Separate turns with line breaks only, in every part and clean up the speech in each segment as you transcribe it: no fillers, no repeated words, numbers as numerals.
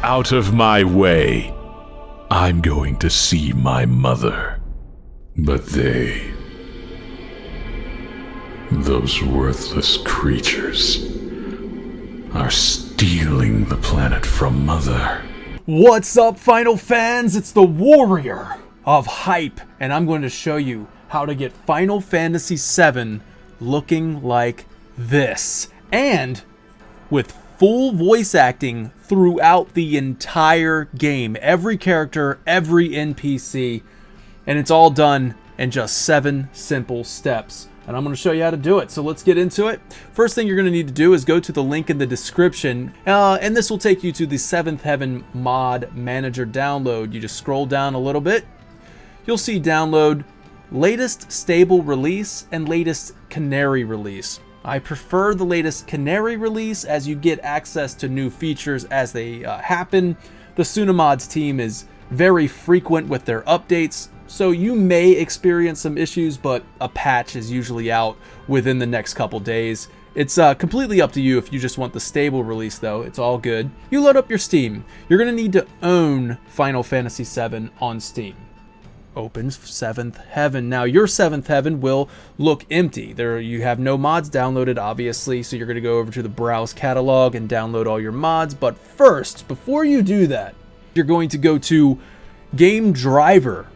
Out of my way. I'm going to see my mother. But those worthless creatures, are stealing the planet from Mother.
What's up, Final fans? It's the Warrior of Hype, and I'm going to show you how to get Final Fantasy VII looking like this, and with full voice acting throughout the entire game. Every character, every NPC, and it's all done in just 7 simple steps. And I'm going to show you how to do it. So let's get into it. First thing you're going to need to do is go to the link in the description. And this will take you to the Seventh Heaven Mod Manager download. You just scroll down a little bit. You'll see download latest stable release and latest canary release. I prefer the latest canary release as you get access to new features as they happen. The Sunamods team is very frequent with their updates, so you may experience some issues, but a patch is usually out within the next couple days. It's completely up to you if you just want the stable release, though. It's all good. You load up your Steam. You're going to need to own Final Fantasy VII on Steam. Open Seventh Heaven. Now, your Seventh Heaven will look empty. There, you have no mods downloaded, obviously, so you're going to go over to the Browse catalog and download all your mods. But first, before you do that, you're going to go to Game Driver.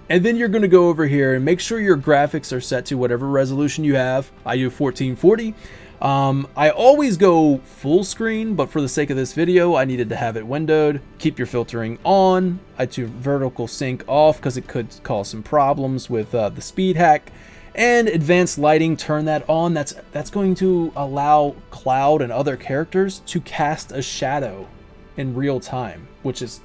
And then you're going to go over here and make sure your graphics are set to whatever resolution you have. I do 1440. I always go full screen, but for the sake of this video, I needed to have it windowed. Keep your filtering on. I do vertical sync off because it could cause some problems with the speed hack. And advanced lighting, turn that on. That's going to allow Cloud and other characters to cast a shadow in real time, which is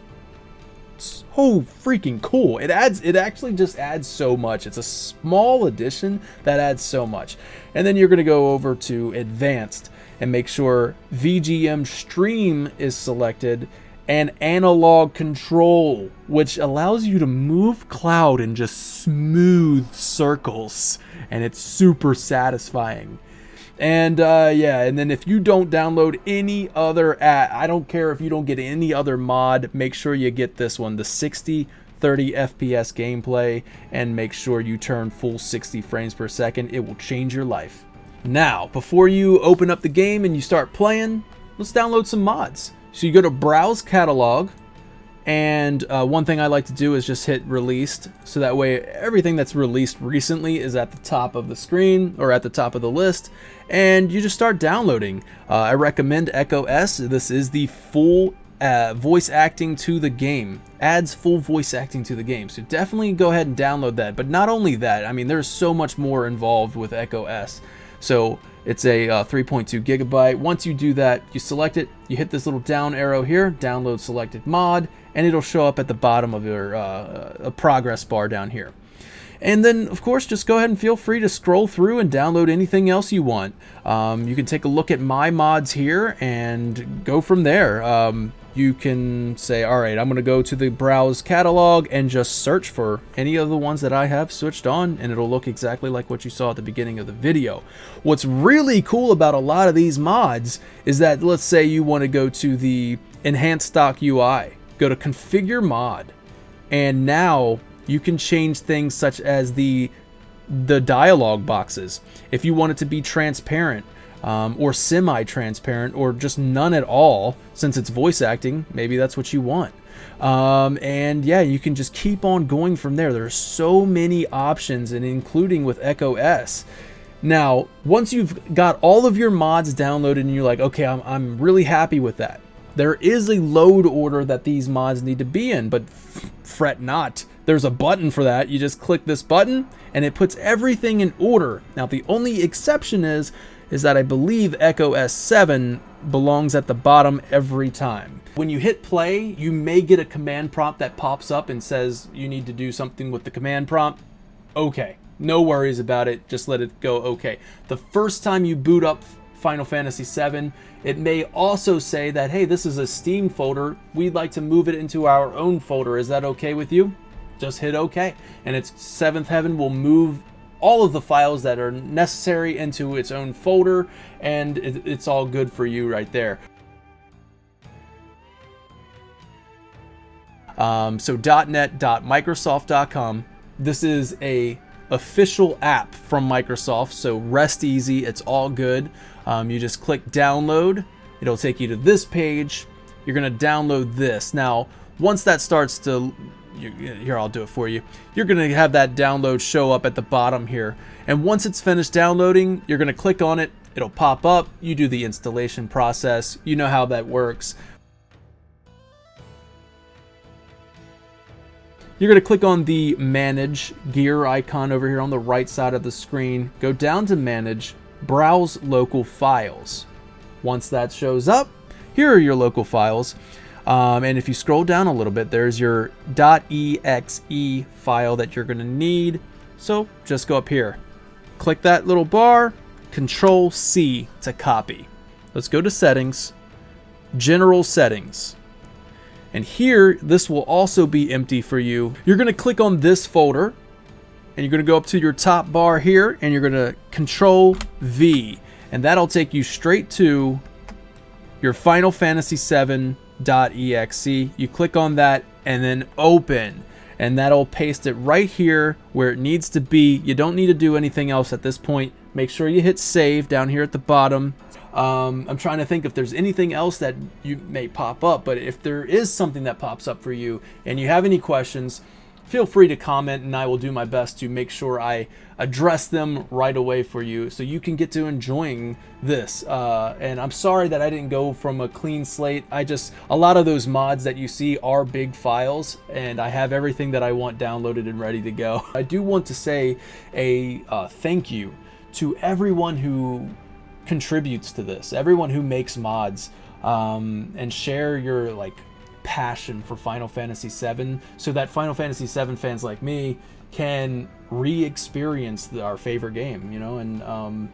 so freaking cool. It actually just adds so much. It's a small addition that adds so much. And then you're going to go over to advanced and make sure VGM stream is selected and analog control, which allows you to move Cloud in just smooth circles, and it's super satisfying. And yeah, and then if you don't download any other I don't care if you don't get any other mod, make sure you get this one, the 60-30 FPS gameplay, and make sure you turn full 60 frames per second. It will change your life. Now, before you open up the game and you start playing, let's download some mods. So you go to Browse Catalog, and one thing I like to do is just hit released, so that way everything that's released recently is at the top of the screen or at the top of the list, and you just start downloading. I recommend Echo S. This is the full voice acting to the game. Adds full voice acting to the game, so definitely go ahead and download that. But not only that, I mean, there's so much more involved with Echo S. So it's a 3.2 gigabyte. Once you do that, you select it, you hit this little down arrow here, download selected mod, and it'll show up at the bottom of your progress bar down here. And then, of course, just go ahead and feel free to scroll through and download anything else you want. You can take a look at my mods here and go from there. You can say, all right, I'm going to go to the Browse catalog and just search for any of the ones that I have switched on, and it'll look exactly like what you saw at the beginning of the video. What's really cool about a lot of these mods is that, let's say you want to go to the Enhanced Stock UI, go to Configure Mod, and now you can change things such as the dialog boxes. If you want it to be transparent, or semi-transparent, or just none at all, since it's voice acting, maybe that's what you want. And yeah, you can just keep on going from there. There's so many options, and including with Echo S. Now, once you've got all of your mods downloaded and you're like, okay, I'm really happy with that, there is a load order that these mods need to be in, but fret not. There's a button for that. You just click this button and it puts everything in order. Now, the only exception is that I believe Echo S7 belongs at the bottom every time. When you hit play, you may get a command prompt that pops up and says you need to do something with the command prompt. Okay, no worries about it. Just let it go okay. The first time you boot up Final Fantasy VII, it may also say that, hey, this is a Steam folder. We'd like to move it into our own folder. Is that okay with you? Just hit OK. And its Seventh Heaven will move all of the files that are necessary into its own folder, and it's all good for you right there. So .net.microsoft.com. This is a official app from Microsoft, so rest easy. It's all good. You just click download. It'll take you to this page. You're going to download this. Now, once that starts to, here, I'll do it for you. You're going to have that download show up at the bottom here. And once it's finished downloading, you're going to click on it. It'll pop up. You do the installation process. You know how that works. You're going to click on the Manage gear icon over here on the right side of the screen. Go down to Manage, Browse Local Files. Once that shows up, here are your local files. And if you scroll down a little bit, there's your .exe file that you're going to need. So just go up here. Click that little bar, Control C to copy. Let's go to Settings, General Settings. And here, this will also be empty for you. You're going to click on this folder, and you're going to go up to your top bar here, and you're going to Control V, and that'll take you straight to your Final Fantasy VII.exe. You click on that, and then Open, and that'll paste it right here where it needs to be. You don't need to do anything else at this point. Make sure you hit Save down here at the bottom. I'm trying to think if there's anything else that you may pop up, but if there is something that pops up for you and you have any questions, feel free to comment and I will do my best to make sure I address them right away for you so you can get to enjoying this. And I'm sorry that I didn't go from a clean slate. A lot of those mods that you see are big files and I have everything that I want downloaded and ready to go. I do want to say a thank you to everyone who contributes to this, everyone who makes mods, and share your passion for Final Fantasy VII, so that Final Fantasy VII fans like me can re-experience our favorite game, and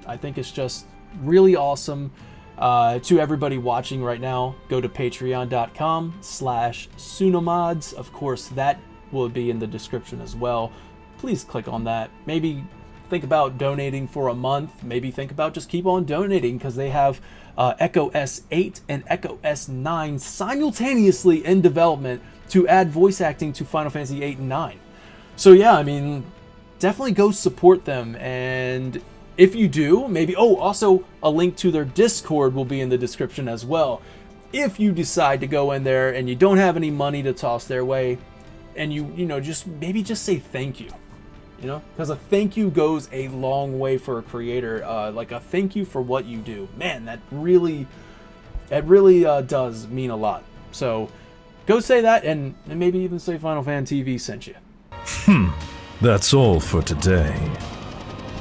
I think it's just really awesome. To everybody watching right now, go to patreon.com/Sunomods. Of course, that will be in the description as well. Please click on that. Maybe think about donating for a month. Maybe think about just keep on donating because they have Echo S8 and Echo S9 simultaneously in development to add voice acting to Final Fantasy 8 and 9. So yeah, I mean, definitely go support them. And if you do, maybe, also a link to their Discord will be in the description as well. If you decide to go in there and you don't have any money to toss their way, and just say thank you. Because a thank you goes a long way for a creator. Like a thank you for what you do. Man, that really does mean a lot. So go say that and maybe even say Final Fan TV sent you.
That's all for today.